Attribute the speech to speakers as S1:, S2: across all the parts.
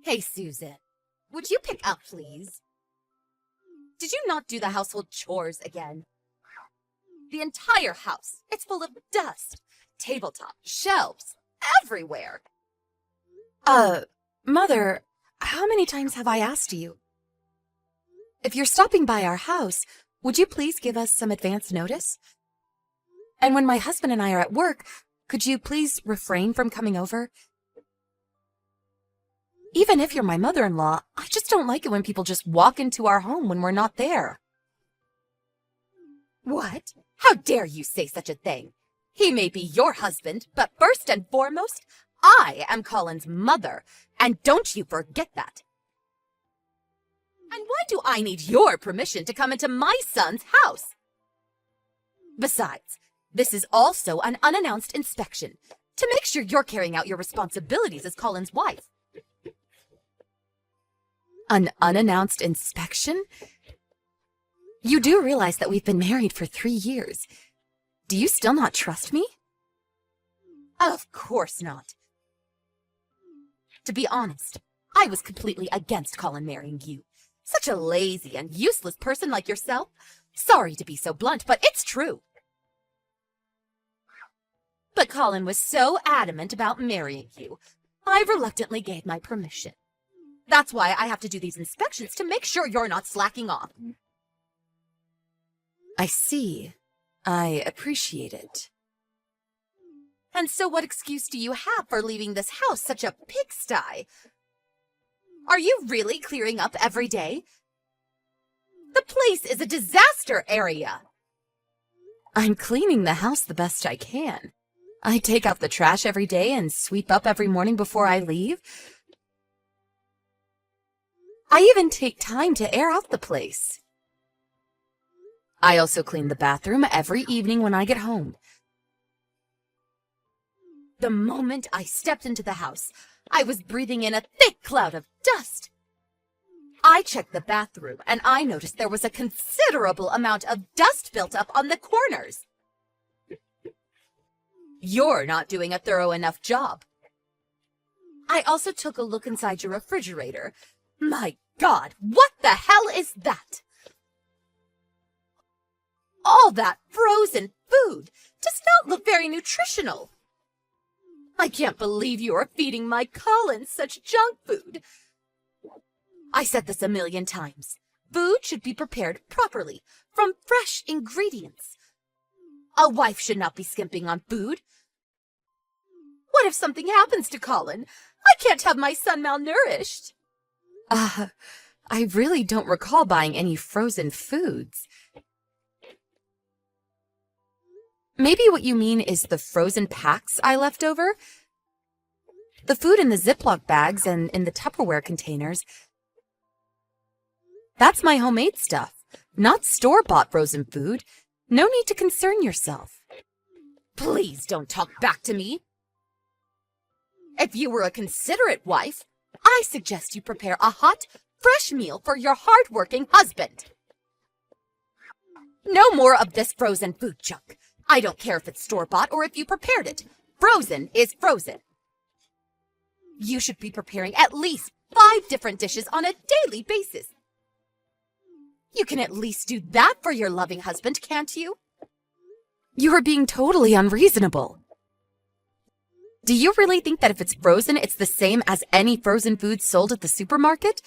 S1: Hey, Susan, would you pick up, please? Did you not do the household chores again? The entire house, it's full of dust, tabletop, shelves, everywhere.
S2: Mother, how many times have I asked you? If you're stopping by our house, would you please give us some advance notice? And when my husband and I are at work, could you please refrain from coming over? Even if you're my mother-in-law, I just don't like it when people just walk into our home when we're not there.
S1: What? How dare you say such a thing? He may be your husband, but first and foremost, I am Colin's mother, and don't you forget that. And why do I need your permission to come into my son's house? Besides, this is also an unannounced inspection, to make sure you're carrying out your responsibilities as Colin's wife.
S2: An unannounced inspection? You do realize that we've been married for 3 years. Do you still not trust me?
S1: Of course not. To be honest, I was completely against Colin marrying you. Such a lazy and useless person like yourself. Sorry to be so blunt, but it's true. But Colin was so adamant about marrying you, I reluctantly gave my permission. That's why I have to do these inspections to make sure you're not slacking off.
S2: I see. I appreciate it.
S1: And so what excuse do you have for leaving this house such a pigsty? Are you really clearing up every day? The place is a disaster area.
S2: I'm cleaning the house the best I can. I take out the trash every day and sweep up every morning before I leave. I even take time to air out the place. I also clean the bathroom every evening when I get home.
S1: The moment I stepped into the house, I was breathing in a thick cloud of dust. I checked the bathroom and I noticed there was a considerable amount of dust built up on the corners. You're not doing a thorough enough job. I also took a look inside your refrigerator. My God, what the hell is that? All that frozen food does not look very nutritional. I can't believe you are feeding my Colin such junk food. I said this 1,000,000 times. Food should be prepared properly, from fresh ingredients. A wife should not be skimping on food. What if something happens to Colin? I can't have my son malnourished.
S2: I really don't recall buying any frozen foods. Maybe what you mean is the frozen packs I left over? The food in the Ziploc bags and in the Tupperware containers. That's my homemade stuff, not store-bought frozen food. No need to concern yourself.
S1: Please don't talk back to me. If you were a considerate wife, I suggest you prepare a hot, fresh meal for your hard-working husband. No more of this frozen food junk. I don't care if it's store-bought or if you prepared it. Frozen is frozen. You should be preparing at least 5 different dishes on a daily basis. You can at least do that for your loving husband, can't you?
S2: You are being totally unreasonable. Do you really think that if it's frozen, it's the same as any frozen food sold at the supermarket?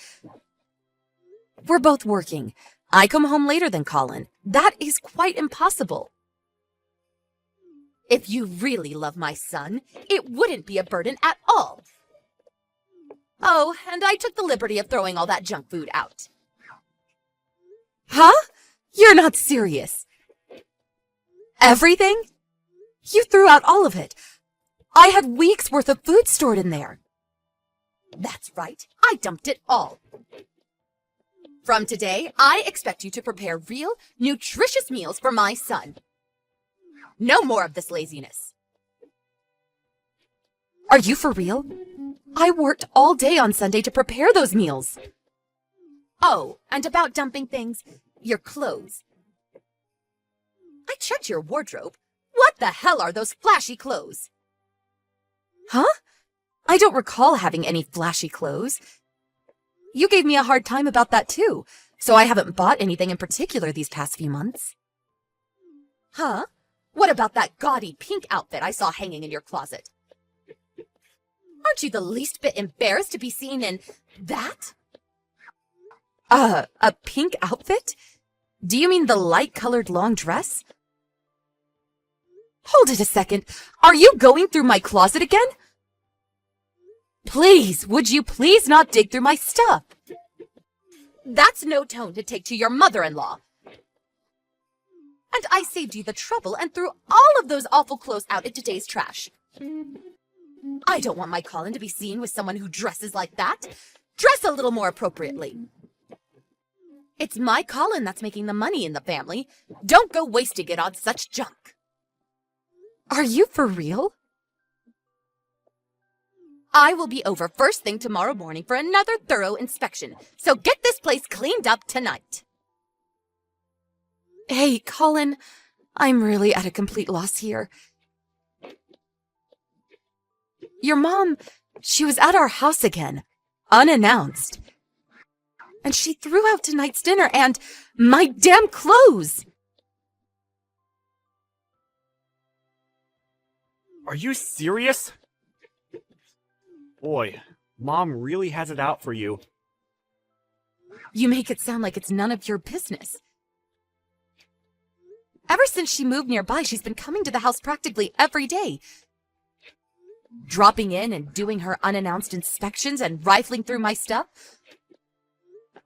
S2: We're both working. I come home later than Colin. That is quite impossible.
S1: If you really love my son, it wouldn't be a burden at all. Oh, and I took the liberty of throwing all that junk food out.
S2: Huh? You're not serious. Everything? You threw out all of it. I had weeks' worth of food stored in there.
S1: That's right. I dumped it all. From today, I expect you to prepare real, nutritious meals for my son. No more of this laziness.
S2: Are you for real? I worked all day on Sunday to prepare those meals.
S1: Oh, and about dumping things, your clothes. I checked your wardrobe. What the hell are those flashy clothes?
S2: Huh? I don't recall having any flashy clothes. You gave me a hard time about that too, so I haven't bought anything in particular these past few months.
S1: Huh? What about that gaudy pink outfit I saw hanging in your closet? Aren't you the least bit embarrassed to be seen in that?
S2: A pink outfit? Do you mean the light-colored long dress? Hold it a second. Are you going through my closet again? Please, would you please not dig through my stuff?
S1: That's no tone to take to your mother-in-law. And I saved you the trouble and threw all of those awful clothes out into today's trash. I don't want my Colin to be seen with someone who dresses like that. Dress a little more appropriately. It's my Colin that's making the money in the family. Don't go wasting it on such junk.
S2: Are you for real?
S1: I will be over first thing tomorrow morning for another thorough inspection, so get this place cleaned up tonight.
S2: Hey, Colin, I'm really at a complete loss here. Your mom, she was at our house again, unannounced. And she threw out tonight's dinner and my damn clothes!
S3: Are you serious? Boy, Mom really has it out for you.
S2: You make it sound like it's none of your business. Ever since she moved nearby, she's been coming to the house practically every day. Dropping in and doing her unannounced inspections and rifling through my stuff.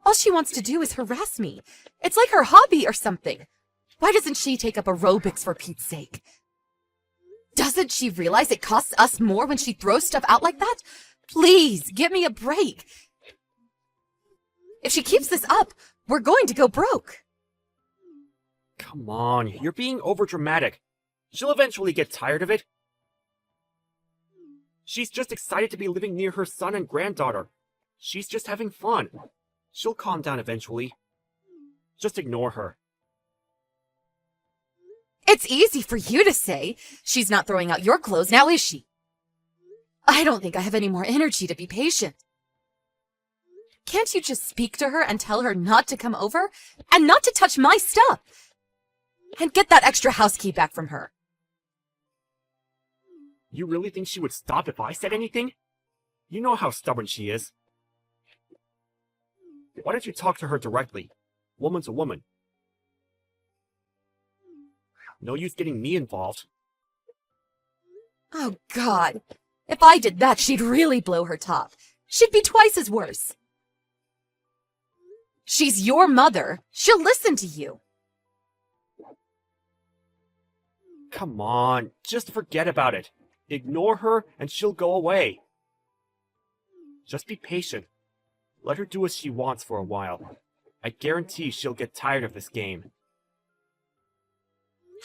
S2: All she wants to do is harass me. It's like her hobby or something. Why doesn't she take up aerobics for Pete's sake? Doesn't she realize it costs us more when she throws stuff out like that? Please, give me a break. If she keeps this up, we're going to go broke.
S3: Come on, you're being overdramatic. She'll eventually get tired of it. She's just excited to be living near her son and granddaughter. She's just having fun. She'll calm down eventually. Just ignore her.
S2: It's easy for you to say. She's not throwing out your clothes now, is she? I don't think I have any more energy to be patient. Can't you just speak to her and tell her not to come over and not to touch my stuff? And get that extra house key back from her.
S3: You really think she would stop if I said anything? You know how stubborn she is. Why don't you talk to her directly? Woman to woman. No use getting me involved.
S2: Oh, God. If I did that, she'd really blow her top. She'd be twice as worse. She's your mother. She'll listen to you.
S3: Come on, just forget about it. Ignore her and she'll go away. Just be patient. Let her do as she wants for a while. I guarantee she'll get tired of this game.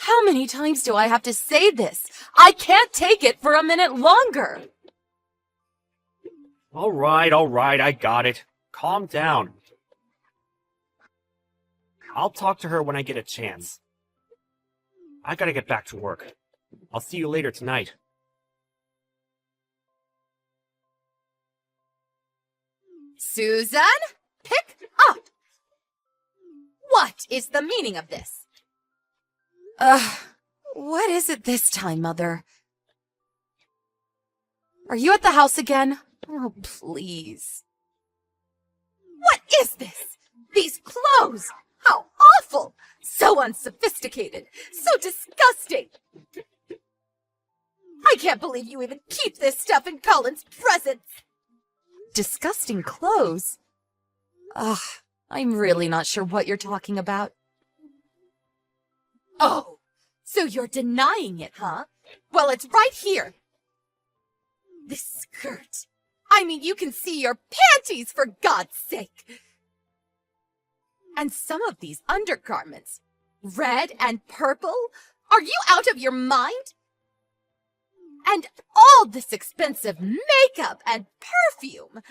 S2: How many times do I have to say this? I can't take it for a minute longer.
S3: All right, I got it. Calm down. I'll talk to her when I get a chance. I gotta get back to work. I'll see you later tonight.
S1: Susan, pick up! What is the meaning of this?
S2: What is it this time, Mother? Are you at the house again? Oh, please.
S1: What is this? These clothes! How awful! So unsophisticated! So disgusting! I can't believe you even keep this stuff in Colin's presence!
S2: Disgusting clothes? Ugh, I'm really not sure what you're talking about.
S1: Oh, so you're denying it, huh? Well, it's right here. This skirt. I mean, you can see your panties, for God's sake. And some of these undergarments. Red and purple? Are you out of your mind? And all this expensive makeup and perfume.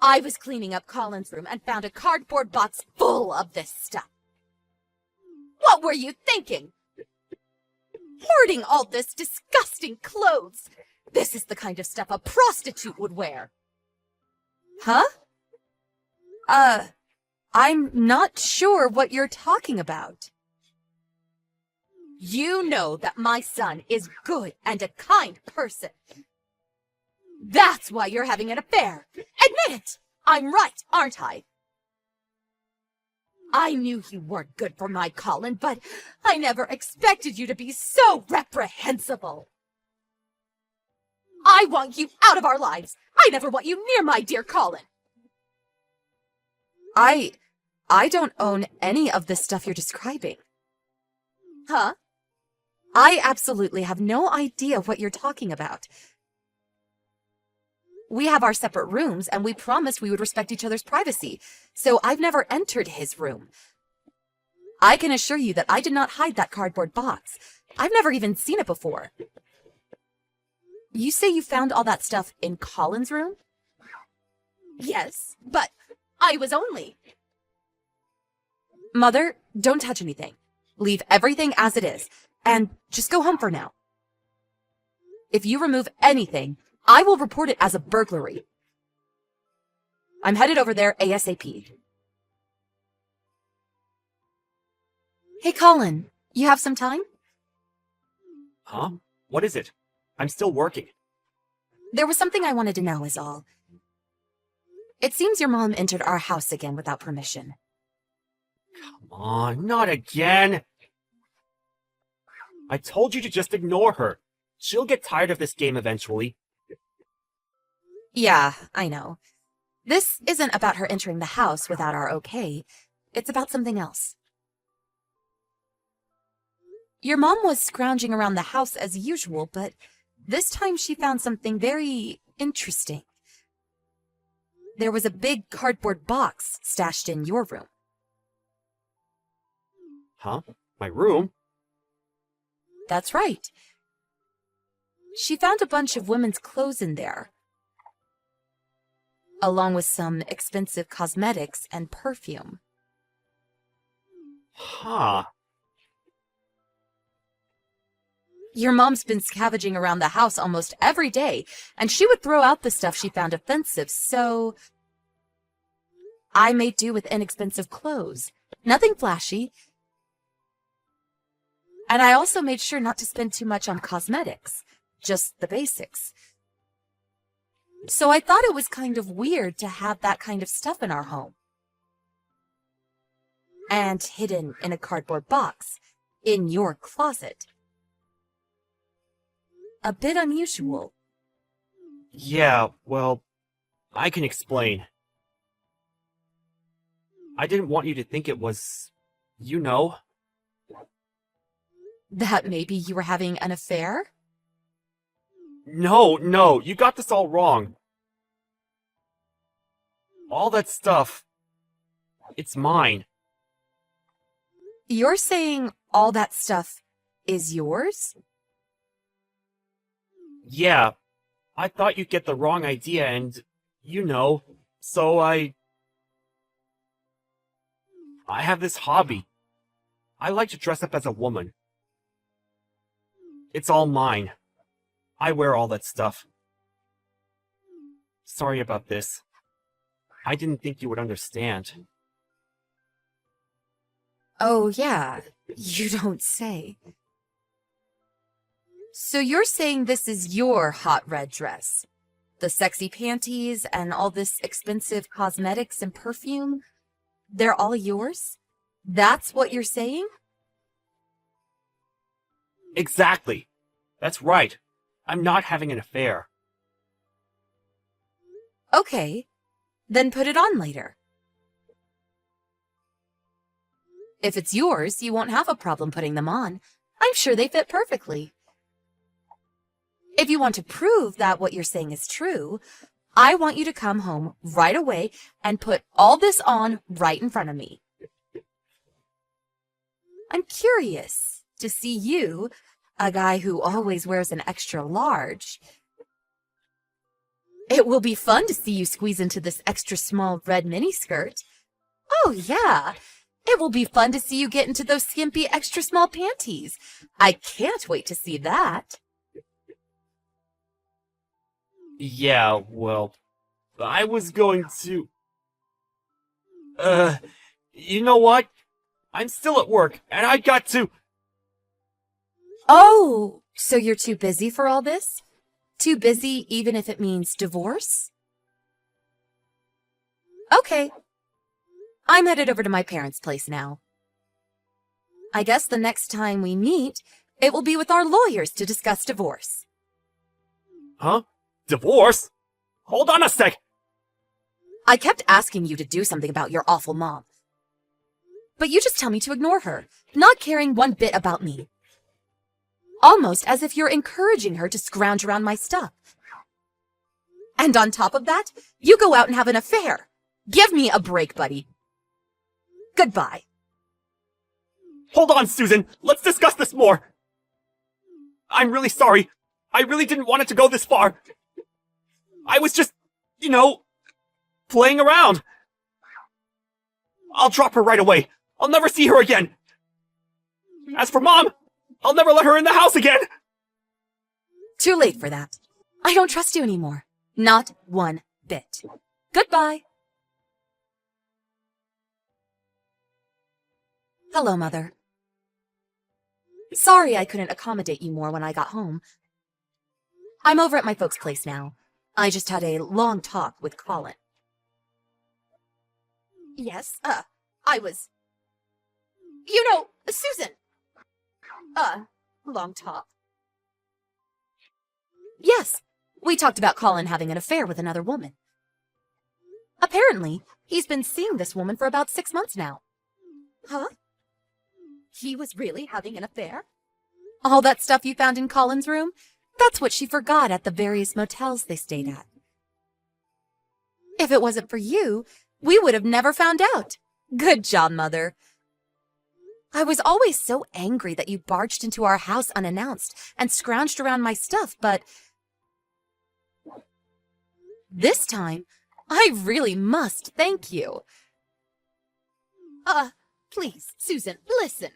S1: I was cleaning up Colin's room and found a cardboard box full of this stuff. What were you thinking? Hoarding all this disgusting clothes. This is the kind of stuff a prostitute would wear.
S2: Huh? I'm not sure what you're talking about.
S1: You know that my son is good and a kind person. That's why you're having an affair. Admit it! I'm right, aren't I? I knew you weren't good for my Colin, but I never expected you to be so reprehensible. I want you out of our lives. I never want you near my dear Colin.
S2: I don't own any of the stuff you're describing.
S1: Huh?
S2: I absolutely have no idea what you're talking about. We have our separate rooms, and we promised we would respect each other's privacy, so I've never entered his room. I can assure you that I did not hide that cardboard box. I've never even seen it before. You say you found all that stuff in Colin's room?
S1: Yes, but I was only...
S2: Mother, don't touch anything. Leave everything as it is, and just go home for now. If you remove anything, I will report it as a burglary. I'm headed over there ASAP. Hey, Colin, you have some time?
S3: Huh? What is it? I'm still working.
S2: There was something I wanted to know is all. It seems your mom entered our house again without permission.
S3: Come on, not again! I told you to just ignore her. She'll get tired of this game eventually.
S2: Yeah, I know. This isn't about her entering the house without our okay. It's about something else. Your mom was scrounging around the house as usual, but this time she found something very interesting. There was a big cardboard box stashed in your room.
S3: Huh? My room?
S2: That's right. She found a bunch of women's clothes in there, along with some expensive cosmetics and perfume.
S3: Huh.
S2: Your mom's been scavenging around the house almost every day, and she would throw out the stuff she found offensive, so I made do with inexpensive clothes. Nothing flashy. And I also made sure not to spend too much on cosmetics, just the basics. So I thought it was kind of weird to have that kind of stuff in our home. And hidden in a cardboard box, in your closet. A bit unusual.
S3: Yeah, well, I can explain. I didn't want you to think it was... you know.
S2: That maybe you were having an affair?
S3: No, you got this all wrong. All that stuff, it's mine.
S2: You're saying all that stuff is yours?
S3: Yeah, I thought you'd get the wrong idea and, you know, so I have this hobby. I like to dress up as a woman. It's all mine. I wear all that stuff. Sorry about this. I didn't think you would understand.
S2: Oh, yeah. You don't say. So you're saying this is your hot red dress? The sexy panties and all this expensive cosmetics and perfume? They're all yours? That's what you're saying?
S3: Exactly. That's right. I'm not having an affair.
S2: Okay. Then put it on later. If it's yours, you won't have a problem putting them on. I'm sure they fit perfectly. If you want to prove that what you're saying is true, I want you to come home right away and put all this on right in front of me. I'm curious to see you, a guy who always wears an extra large. It will be fun to see you squeeze into this extra small red miniskirt. Oh, yeah. It will be fun to see you get into those skimpy extra small panties. I can't wait to see that.
S3: Yeah, well, I was going to... you know what? I'm still at work, and I got to...
S2: Oh, so you're too busy for all this? Too busy even if it means divorce? Okay. I'm headed over to my parents' place now. I guess the next time we meet, it will be with our lawyers to discuss divorce.
S3: Huh? Divorce? Hold on a sec!
S2: I kept asking you to do something about your awful mom. But you just tell me to ignore her, not caring one bit about me. Almost as if you're encouraging her to scrounge around my stuff. And on top of that, you go out and have an affair. Give me a break, buddy. Goodbye.
S3: Hold on, Susan! Let's discuss this more! I'm really sorry. I really didn't want it to go this far. I was just, playing around. I'll drop her right away. I'll never see her again. As for Mom, I'll never let her in the house again.
S2: Too late for that. I don't trust you anymore. Not one bit. Goodbye. Hello, Mother. Sorry I couldn't accommodate you more when I got home. I'm over at my folks' place now. I just had a long talk with Colin.
S1: Yes, I was... Susan! Long talk.
S2: Yes, we talked about Colin having an affair with another woman. Apparently, he's been seeing this woman for about 6 months now.
S1: Huh? He was really having an affair?
S2: All that stuff you found in Colin's room? That's what she forgot at the various motels they stayed at. If it wasn't for you, we would have never found out. Good job, Mother. I was always so angry that you barged into our house unannounced and scrounged around my stuff, but this time, I really must thank you.
S1: Please, Susan, listen.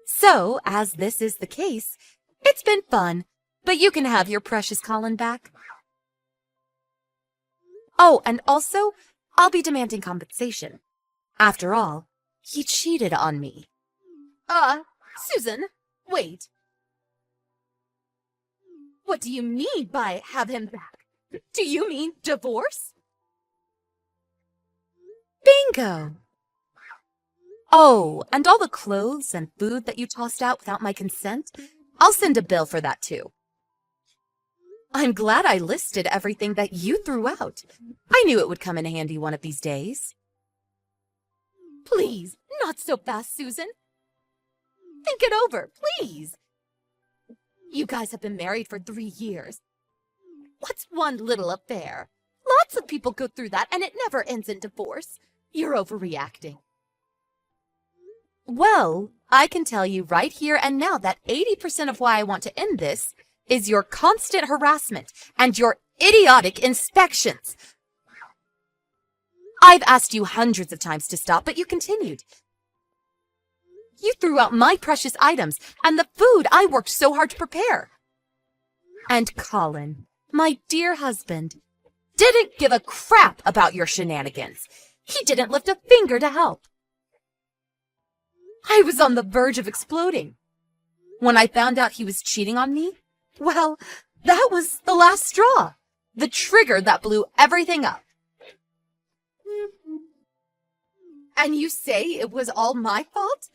S2: So, as this is the case, it's been fun, but you can have your precious Colin back. Oh, and also, I'll be demanding compensation. After all, he cheated on me.
S1: Susan, wait. What do you mean by have him back? Do you mean divorce?
S2: Bingo! Oh, and all the clothes and food that you tossed out without my consent, I'll send a bill for that too. I'm glad I listed everything that you threw out. I knew it would come in handy one of these days.
S1: Please, not so fast, Susan. Think it over, please. You guys have been married for 3 years. What's one little affair? Lots of people go through that and it never ends in divorce. You're overreacting.
S2: Well, I can tell you right here and now that 80% of why I want to end this is your constant harassment and your idiotic inspections. I've asked you hundreds of times to stop, but you continued. You threw out my precious items and the food I worked so hard to prepare. And Colin, my dear husband, didn't give a crap about your shenanigans. He didn't lift a finger to help. I was on the verge of exploding. When I found out he was cheating on me, well, that was the last straw. The trigger that blew everything up.
S1: And you say it was all my fault?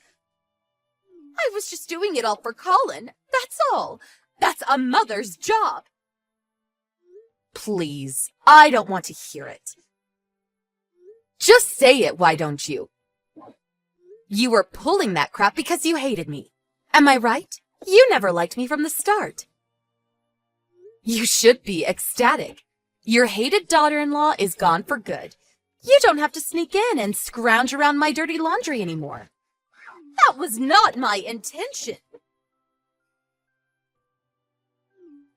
S1: I was just doing it all for Colin. That's all. That's a mother's job.
S2: Please, I don't want to hear it. Just say it, why don't you? You were pulling that crap because you hated me. Am I right? You never liked me from the start. You should be ecstatic. Your hated daughter-in-law is gone for good. You don't have to sneak in and scrounge around my dirty laundry anymore.
S1: That was not my intention.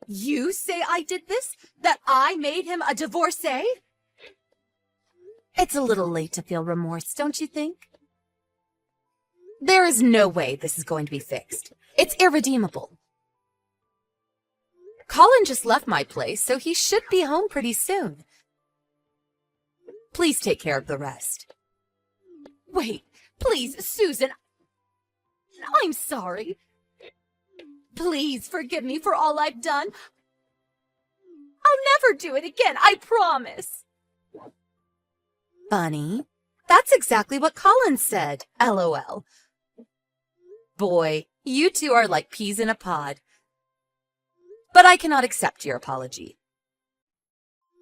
S1: You say I did this? That I made him a divorcee?
S2: It's a little late to feel remorse, don't you think? There is no way this is going to be fixed. It's irredeemable. Colin just left my place, so he should be home pretty soon. Please take care of the rest.
S1: Wait, please, Susan. I'm sorry. Please forgive me for all I've done. I'll never do it again, I promise.
S2: Bunny, that's exactly what Colin said, LOL. Boy, you two are like peas in a pod. But I cannot accept your apology.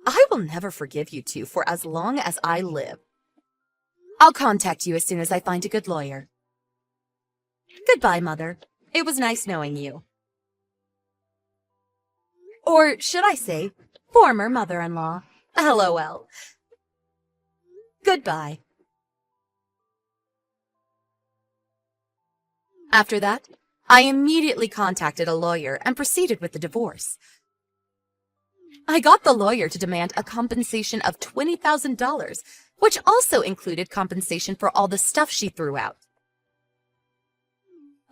S2: I will never forgive you two for as long as I live. I'll contact you as soon as I find a good lawyer. Goodbye, Mother. It was nice knowing you. Or should I say, former mother-in-law. LOL. Goodbye. After that, I immediately contacted a lawyer and proceeded with the divorce. I got the lawyer to demand a compensation of $20,000, which also included compensation for all the stuff she threw out.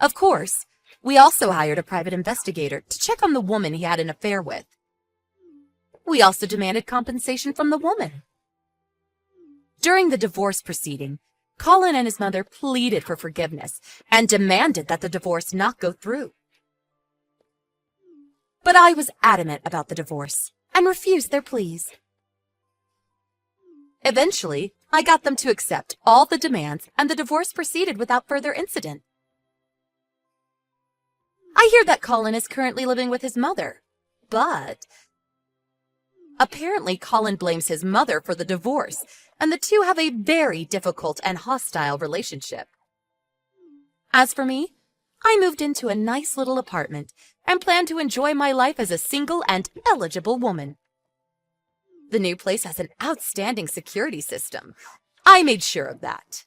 S2: Of course, we also hired a private investigator to check on the woman he had an affair with. We also demanded compensation from the woman. During the divorce proceeding, Colin and his mother pleaded for forgiveness and demanded that the divorce not go through. But I was adamant about the divorce and refused their pleas. Eventually, I got them to accept all the demands and the divorce proceeded without further incident. I hear that Colin is currently living with his mother, but apparently Colin blames his mother for the divorce, and the two have a very difficult and hostile relationship. As for me, I moved into a nice little apartment and plan to enjoy my life as a single and eligible woman. The new place has an outstanding security system. I made sure of that.